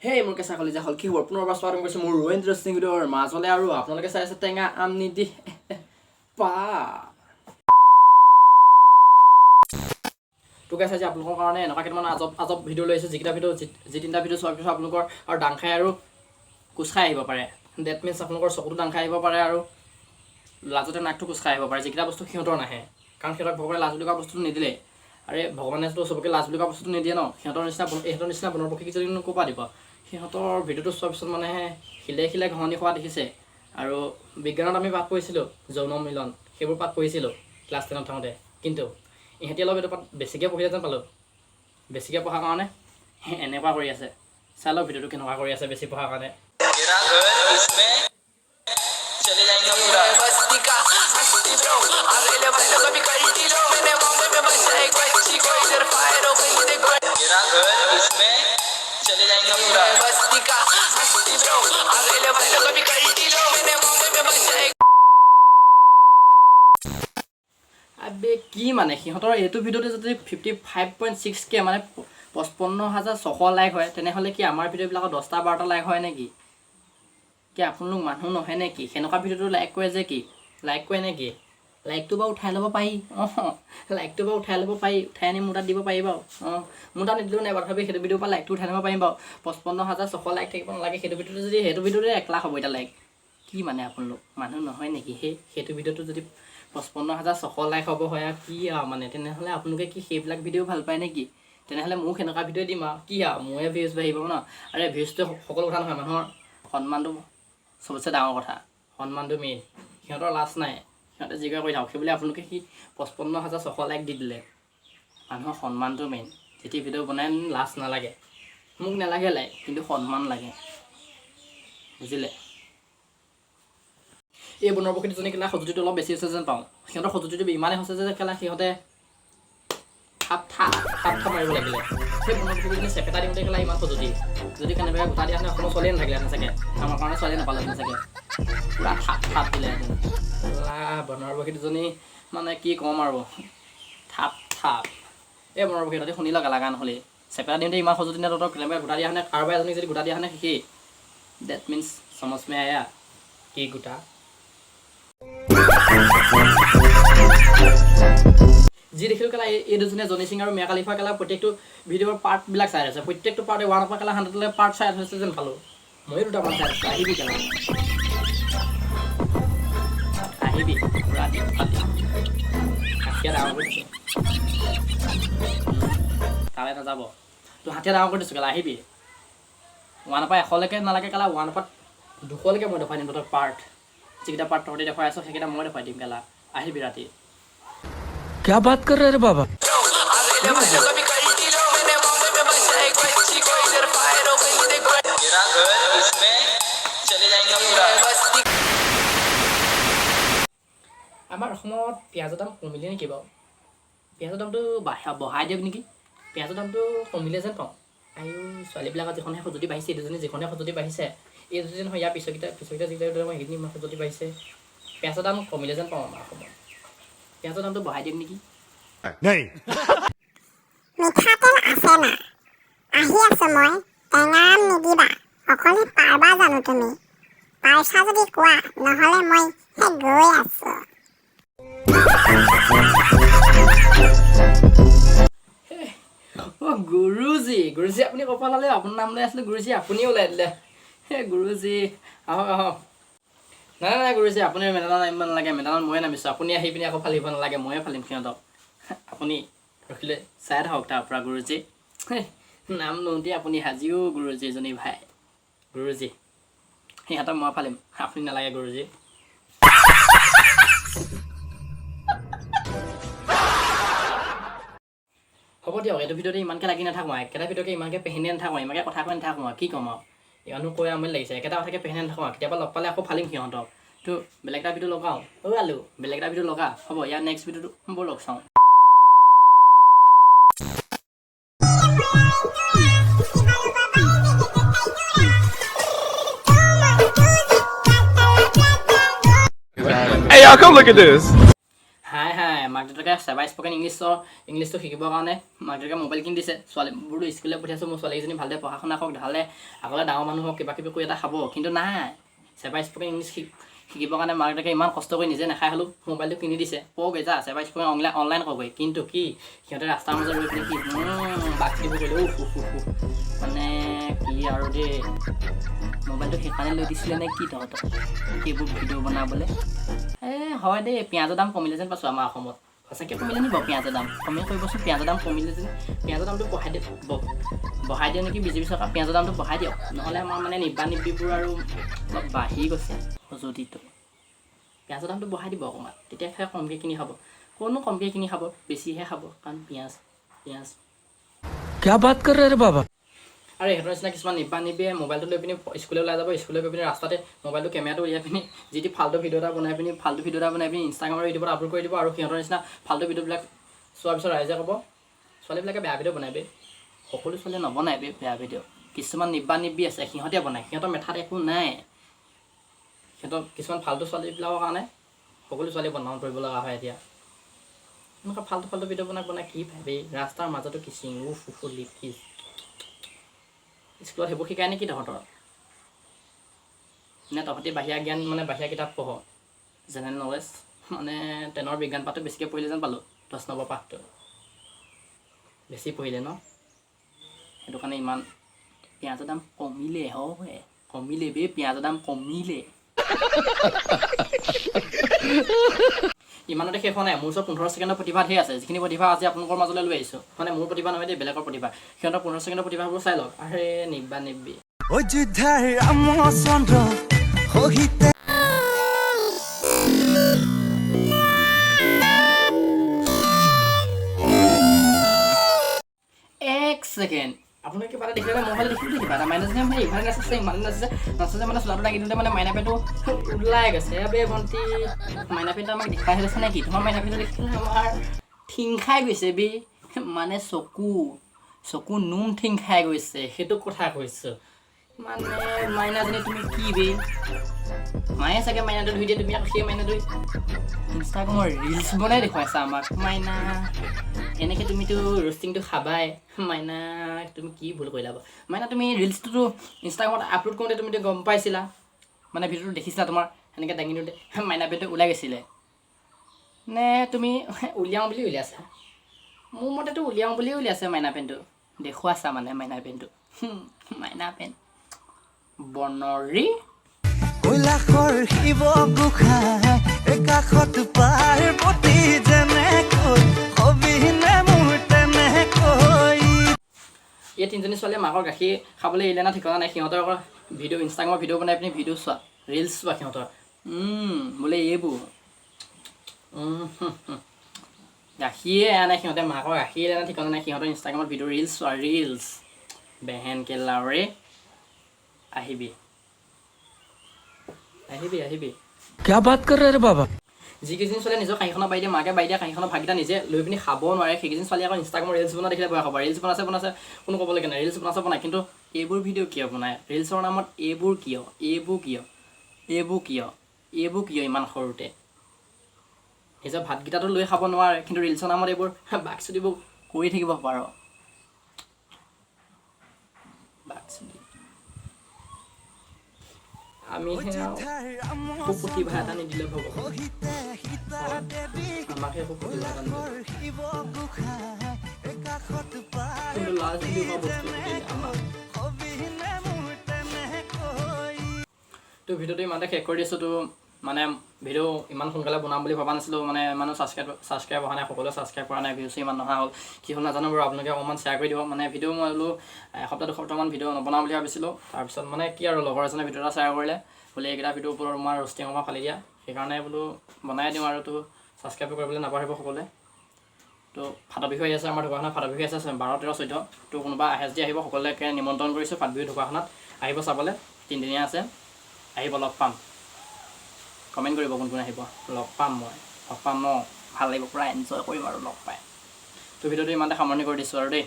Hey, মোৰ কেঁচা কলিজা হল কি হ'ব পুনৰবাৰ স্বাগতম কৰিছোঁ মোৰ ইণ্টাৰেষ্টিং ভিডিঅ'ৰ মাজলে আৰু আপোনালোকে চাই আছে টেঙা আম নিদি পা তো গাইছ আজি আপোনালোকৰ কাৰণে এনেকুৱা কেইটামান আজব ভিডিঅ' লৈ আহিছোঁ যিকেইটা ভিডিঅ' যি তিনিটা ভিডিঅ' চোৱাৰ পিছত আপোনালোকৰ আৰু ডাং খাই আৰু কোচ খাই আহিব পাৰে ডেট মিনছ আপোনালোকৰ চকুটো ডাং খাই আহিব পাৰে আৰু লাজতে নাকটো কোচ খাই আহিব পাৰে যিকেইটা বস্তু সিহঁতৰ নাহে কাৰণ সিহঁতক ভগৱানে লাজ বুলি কোৱা বস্তুটো নিদিলে আৰে ভগৱানেতো চবকে লাজ বুলি কোৱা বস্তুটো নিদিয়ে ন সিহঁতৰ নিচিনা বনৰ পক্ষী যদি ক'ৰপৰা দিব সিহঁতৰ ভিডিঅ'টো চোৱাৰ পিছত মানে শিলে শিলে ঘঁহনি খোৱা দেখিছে আৰু বিজ্ঞানত আমি পাঠ পঢ়িছিলোঁ যৌন মিলন সেইবোৰ পাঠ পঢ়িছিলোঁ ক্লাছ 10ত থাকোঁতে কিন্তু ইহঁতি অলপ এইটো পাঠ বেছিকৈ পঢ়িলে যেন পালোঁ বেছিকৈ পঢ়াৰ কাৰণে এনেকুৱা কৰি আছে চাই লওক ভিডিঅ'টো কেনেকুৱা কৰি আছে বেছি পঢ়াৰ কাৰণে আবে কি মানে সিহঁতৰ এইটো ভিডিঅ'তে যদি 55.6K মানে 55,600 লাইক হয় তেনেহ'লে কি আমাৰ ভিডিঅ'বিলাকত 10টা 12টা লাইক হয় নেকি কি আপোনালোক মানুহ নহয় নেকি সেনেকুৱা ভিডিঅ'টো লাইক কৰে যে কি লাইক কৰে নেকি লাইকটো বাৰু উঠাই ল'ব পাৰি লাইকটো বাৰু উঠাই ল'ব পাৰি উঠাই আনি মোৰ তাত দিব পাৰি বাৰু মোৰ তাত নিদিলেও নাই তথাপি সেইটো ভিডিঅ'ৰ পৰা লাইকটো উঠাই ল'ব পাৰিম বাৰু 55,600 লাইক থাকিব নালাগে সেইটো ভিডিঅ'টো যদি সেইটো ভিডিঅ'তে 1 লাখ হ'ব এতিয়া লাইক কি মানে আপোনালোক মানুহ নহয় নেকি সেইটো ভিডিঅ'টো যদি 55,600 লাইক হ'ব হয় আৰু কি আৰু মানে তেনেহ'লে আপোনালোকে কি সেইবিলাক ভিডিঅ' ভাল পায় নেকি তেনেহ'লে মোক সেনেকুৱা ভিডিঅ' দিম আৰু কি আৰু মোৰে ভিউজ বাঢ়িব ন আৰে ভিউজটো সকলো কথা নহয় মানুহৰ সন্মানটো চবতছে ডাঙৰ কথা সন্মানটো মেইন সিহঁতৰ লাজ নাই সিহঁতে যিকৈ কৰি থাকক সেইবুলি আপোনালোকে কি 55,600 লাইক দি দিলে মানুহৰ সন্মানটো মেইন যেতিয়া ভিডিঅ' বনাই লাজ নালাগে মোক নালাগে লাইক কিন্তু সন্মান লাগে বুজিলে এই বনৰ প্ৰকৃতিজনী কেলা সঁজুলিটো অলপ বেছি হৈছে যেন পাওঁ সিহঁতৰ সঁজুলিটো ইমানেই হৈছে যে কেলা সিহঁতে থাপ মাৰিব লাগিলে সেই বনৰ প্ৰকৃতিজনী চেপেটা দিওঁতে কেলা ইমান সঁজুলি যদি কেনেবাকৈ গোটা দিয়া হেঁতেন অসমৰ ছোৱালীয়ে নাথাকিলেহেঁতেন চাগে আমাৰ কাৰণে ছোৱালী নাপালেহেঁতেন চাগে পূৰা থাপ দিলেহেঁতেন বনৰ প্ৰকৃতিজনী মানে কি ক'ম আৰু থাপ এই বনৰ প্ৰকৃতি শুনি লগা গান হ'লেই চেপেটা দিওঁতে ইমান সঁজুলি নে তহঁতক কেনেবাকৈ গোটা দিয়া হেঁতেন কাৰোবাৰ এজনীক যদি গোটা দিয়া হেঁতেন সেই ডেট মিনছ সমজ মে আয়া কি গোটা যি দেখিলোঁ কেলা এই দুজনীয়ে জনি সিং আৰু মিয়া খালিফা কেলা প্ৰত্যেকটো ভিডিঅ'ৰ পাৰ্টবিলাক চাই আছে প্ৰত্যেকটো পাৰ্টে 1ৰ পৰা কেলা 100লৈ পাৰ্ট চাই আছে যেন পালোঁ ময়ো দুটামান চাই আছোঁ আহিবি কেলা আহিবি হাতীয়া ডাঙৰ কৰি দিছোঁ তালৈ নাযাব তোৰ হাতীয়া ডাঙৰ কৰি দিছোঁ কেলা আহিবি 1ৰ পৰা 100লৈকে নালাগে কেলা 1ৰ পৰা 200লৈকে মই দেখুৱাই দিম তহঁতৰ পাৰ্ট যিকেইটা পাৰ্ট তহঁতে দেখুৱাই আছোঁ সেইকেইটা মই দেখুৱাই দিম কেলা আহিবি ৰাতি क्या बात कर रहे हैं रे बाबा আমাৰ অসমত পিঁয়াজৰ দাম কমিলে নেকি বাৰু পিঁয়াজৰ দামটো বঢ়াই দিয়ক নেকি পিঁয়াজৰ দামটো কমিলে যেন পাওঁ আৰু ছোৱালীবিলাকৰ যিখনহে সঁজুলি বাঢ়িছে এই দুজনী যিখনহে সঁজুলি বাঢ়িছে এই দুজনী নহয় ইয়াৰ পিছকেইটা যিকেইটা মই সেইখিনি ইমান সঁজুলি বাঢ়িছে পিঁয়াজৰ দাম কমিলে যেন পাওঁ আমাৰ অসমত পিঁয়াজৰ দামটো বঢ়াই দিম নেকি মিঠাতেল আছে না আহি আছো মই টেঙা আম নিদিবা অকলে পাৰবা জানো তুমি পাৰছা যদি কোৱা নহ'লে মই গৈ আছো গুৰুজী আপুনি ক'ব নালে আপোনাৰ নাম লৈ আছিলোঁ গুৰুজী আপুনি ওলাই দিলে গুৰুজী আহক নাই গুৰুজী আপুনি মেদানত নামিব নালাগে মেদানত ময়ে নামিছোঁ আপুনি আহি পিনি আকৌ ফালিব নালাগে ময়ে ফালিম সিহঁতক আপুনি ৰখিলে চাই থাকক তাৰ পৰা গুৰুজী নাম লওঁতে আপুনি হাজিও গুৰুজী এজনী ভাই গুৰুজী সিহঁতক মই ফালিম আপুনি নালাগে গুৰুজী হ'ব দিয়ক এইটো ভিডিঅ'তে ইমানকৈ লাগি নাথাকোঁ একেটা ভিডিঅ'কে ইমানকৈ পেহেনি নাথাকোঁ ইমানকৈ কথা কৈ নাথাকোঁ কি ক'ম আৰু ইমানো কৈ আমনি লাগিছে একেটা কথাকে পেহেনি নাথাকোঁ কেতিয়াবা লগ পালে আকৌ ফালিম সিহঁতক তো বেলেগ এটা ভিডিঅ' লগাওঁ আলু বেলেগ এটা ভিডিঅ' লগা হ'ব ইয়াৰ নেক্সট ভিডিঅ'টো বৰ লগ চাওঁ Hey y'all, come look at this. Hi, মাক দেউতাকে চেবা স্পকেন ইংলিছটো শিকিবৰ কাৰণে মাক দেউতাকে মোবাইল কিনি দিছে ছোৱালীবোৰতো স্কুললৈ পঠিয়াইছোঁ মোৰ ছোৱালীকেইজনী ভালদৰে পঢ়া শুনা হওক ভালে আগলৈ ডাঙৰ মানুহ হওক কিবা কিবি কৰি এটা খাব কিন্তু নাই চেবা স্পকেন ইংলিছ শিকিবৰ কাৰণে মাক দেউতাকে ইমান কষ্ট কৰি নিজে নাখাই হ'লেও মোবাইলটো কিনি দিছে পঢ়গৈ যা চেবা স্পকেন অনলাইন কৰগৈ কিন্তু কি সিহঁতে ৰাস্তাৰ মাজত ৰৈ পিনে কি বাক দিব কৰিলে মানে কি আৰু দেই মোবাইলটো সেইকাৰণে লৈ দিছিলে নে কি তহঁতক সেইবোৰ ভিডিঅ' বনাবলৈ হয় দেই পিঁয়াজৰ দাম কমিলে যেন পাইছোঁ আমাৰ অসমত সঁচাকৈ কমিলে নি বাৰু পিঁয়াজৰ দাম কমেণ্ট কৰিবচোন পিঁয়াজৰ দাম কমিলে যেন পিঁয়াজৰ দামটো বঢ়াই দিয়ে নেকি বিজেপি চৰকাৰ পিঁয়াজৰ দামটো বঢ়াই দিয়ক নহ'লে আমাৰ মানে নিব্বাবোৰ আৰু অলপ বাঢ়ি গৈছে সজুতিটো পিঁয়াজৰ দামটো বঢ়াই দিব অকণমান তেতিয়া খাই কমকৈ কিনি খাব কোনো কমকৈ কিনি খাব বেছিহে খাব কাৰণ পিঁয়াজ क्या बात कर रहे रे बाबा আৰু ইহঁতৰ নিচিনা কিছুমান নিব্বিয়ে মোবাইলটো লৈ পিনি স্কুললৈ ওলাই যাব স্কুললৈ গৈ পিনি ৰাস্তাতে মোবাইলটো কেমেৰাটো উলিয়াই পিনি যিটি ফাল্টু ভিডিঅ' এটা বনাই পিনি ইনষ্টাগ্ৰামৰ ইউটিউবত আপলোড কৰি দিব আৰু সিহঁতৰ নিচিনা ফাল্টু ভিডিঅ'বিলাক চোৱাৰ পিছত ৰাইজে ক'ব ছোৱালীবিলাকে বেয়া ভিডিঅ' বনাই সকলো ছোৱালীয়ে নবনাই বেয়া ভিডিঅ' কিছুমান নিব্বি আছে সিহঁতে বনায় সিহঁতৰ মেথাত একো নাই সিহঁতৰ কিছুমান ফাল্টু ছোৱালীবিলাকৰ কাৰণে সকলো ছোৱালী বনাব কৰিব লগা হয় এতিয়া এনেকুৱা ফাল্টু ভিডিঅ' বনাই কি ভাবে ৰাস্তাৰ মাজতো কিচিং লিপকিছ স্কুলত সেইবোৰ শিকায় নেকি তহঁতৰ নে তহঁতি বাহিৰা জ্ঞান মানে বাহিৰা কিতাপ পঢ় জেনেৰেল নলেজ মানে 10ৰ বিজ্ঞান পাঠটো বেছিকৈ পঢ়িলে যেন পালোঁ 10 নম্বৰ পাঠটো বেছি পঢ়িলে ন সেইটো কাৰণে ইমান পিঁয়াজৰ দাম কমিলে হয় কমিলে পিঁয়াজৰ দাম কমিলে ইমানতে শেষ হোৱা নাই মোৰ ওচৰত 15 ছেকেণ্ডৰ প্ৰতিভা ধেৰ আছে যিখিনি প্ৰতিভা আজি আপোনালোকৰ মাজলৈ লৈ আহিছোঁ মানে মোৰ প্ৰতিভা নহয় দেই বেলেগৰ প্ৰতিভা সিহঁতৰ 15 ছেকেণ্ডৰ প্ৰতিভাবোৰ চাই লওক আৰে নিব্বি অযোধ্যাৰ ৰামচন্দ্ৰ সহিতে এক ছেকেণ্ড আপোনালোকে কিবা এটা দেখিলে মই হ'লে দেখিলোঁ কিবা এটা মাইনাছ ইফালে নাচিছে ইমানে নাচিছে মানে চোলাটো লাগি দিওঁতে মানে মাইনা পেণ্টটো ওলাই গৈছে ভণ্টি মাইনা পেণ্টটো আমাক দেখাই হৈ গৈছে নে কি তোমাৰ মাইনা পেণ্টটো দেখিলে আমাৰ ঠিং খাই গৈছে মানে চকু নোম ঠিং খাই গৈছে সেইটো কথা কৈছোঁ মানে মাইনাজনী তুমি কি মায়ে চাগে মাইনাটো ধুই দিয়ে তুমি আকৌ সেই মাইনাটো ইনষ্টাগ্ৰামৰ ৰিলচ বনাই দেখুৱাইছা আমাক মাইনা এনেকৈ তুমিতো ৰোষ্টিংটো খাবাই মাইনা তুমি কি ভুল কৰিলা বাৰু মাইনা তুমি ৰিলচটোতো ইনষ্টাগ্ৰামত আপলোড কৰোঁতে তুমিতো গম পাইছিলা মানে ভিডিঅ'টো দেখিছিলা তোমাৰ সেনেকৈ দাঙি দিওঁতে মাইনা পেণ্টটো ওলাই গৈছিলে নে তুমি উলিয়াওঁ বুলি উলিয়াইছা মোৰ মতেতো উলিয়াওঁ বুলিয়ে উলিয়াইছে মাইনা পেণ্টটো দেখুৱাইছা মানে মাইনা পেণ্টটো মাইনা পেণ্ট বনৰী কৈলাশৰ শিৱ গোসাঁই কাষত পাৰ্বতী যেনেকৈ হবিনে মোৰ তেনেকৈ এই তিনিজনী ছোৱালীয়ে মাকৰ গাখীৰ খাবলৈ এৰিলে না ঠিকনা নাই সিহঁতৰ আকৌ ভিডিঅ' ইনষ্টাগ্ৰামৰ ভিডিঅ' বনাই পিনি ভিডিঅ' চোৱা ৰিলচ চোৱা সিহঁতৰ বোলে এইবোৰ গাখীৰে এৰা নাই সিহঁতে মাকৰ গাখীৰ এৰা নাই ঠিকনা নাই সিহঁতৰ ইনষ্টাগ্ৰামত ভিডিঅ' ৰিলচ চোৱা ৰিলচ বেহেনকে লাউৰে আহিবি क्या बात कर रहे रे बाबा যিকেইজনী ছোৱালীয়ে নিজৰ কাঁহীখনৰ বাই দিয়ে মাকে বাই দিয়া কাঁহীখনৰ ভাগিটা নিজে লৈ পিনি খাব নোৱাৰে সেইকেইজনী ছোৱালী আকৌ ইনষ্টাগ্ৰামৰ ৰিলচ বনোৱা দেখিলে বেয়া খাব ৰিলচ বনাইছে কোনো ক'বলগীয়া নাই ৰিলচ বনাই কিন্তু এইবোৰ ভিডিঅ' কিয় বনায় ৰিলচৰ নামত এইবোৰ কিয় ইমান সৰুতে নিজৰ ভাতকেইটাটো লৈ খাব নোৱাৰে কিন্তু ৰিলচৰ নামত এইবোৰ বাকচুটিবোৰ কৰি থাকিব পাৰ আমি খুব প্ৰতিভা এটা নিদিলে হ'ব আমাকে খুব প্ৰতিভা এটা কিন্তু লাজ বুলি কোৱা বস্তু আমাক তো ভিডিঅ'টো ইমানতে শেষ কৰি দিছোঁ তো মানে ভিডিঅ' ইমান সোনকালে বনাম বুলি ভবা নাছিলোঁ মানে ইমানো ছাবস্ক্ৰাইব অহা নাই সকলোৱে ছাবস্ক্ৰাইব কৰা নাই ভিউজ ইমান নহা হ'ল কি হ'ল নাজানো বাৰু আপোনালোকে অকণমান শ্বেয়াৰ কৰি দিব মানে ভিডিঅ' মই বোলো এসপ্তাহ দুসপ্তাহমান ভিডিঅ' নবনাম বুলি ভাবিছিলোঁ তাৰপিছত মানে কি আৰু লগৰ এজনে ভিডিঅ' এটা শ্বেয়াৰ কৰিলে বোলে এইকেইটা ভিডিঅ'ৰ ওপৰত মই ৰোষ্টিঙৰ পৰা ফালি দিয়া সেইকাৰণে বোলো বনাই দিওঁ আৰু তো ছাবস্ক্ৰাইব কৰিবলৈ নাপাহৰিব সকলোৱে তো ফাট বিহু আহি আছে আমাৰ ঢকুৱাখানাত ফাট বিহু আছে 12, 13, 14 তো কোনোবা আহে যদি আহিব সকলোকে নিমন্ত্ৰণ কৰিছোঁ ফাট বিহু ঢকুৱাখানাত আহিব চাবলৈ 3 দিনীয়া আছে আহিব লগ পাম কমেণ্ট কৰিব কোন আহিব লগ পাম মই ভাল লাগিব পূৰা এনজয় কৰিম আৰু লগ পাই তো ভিডিঅ'টো ইমানতে সামৰণি কৰি দিছোঁ আৰু দেই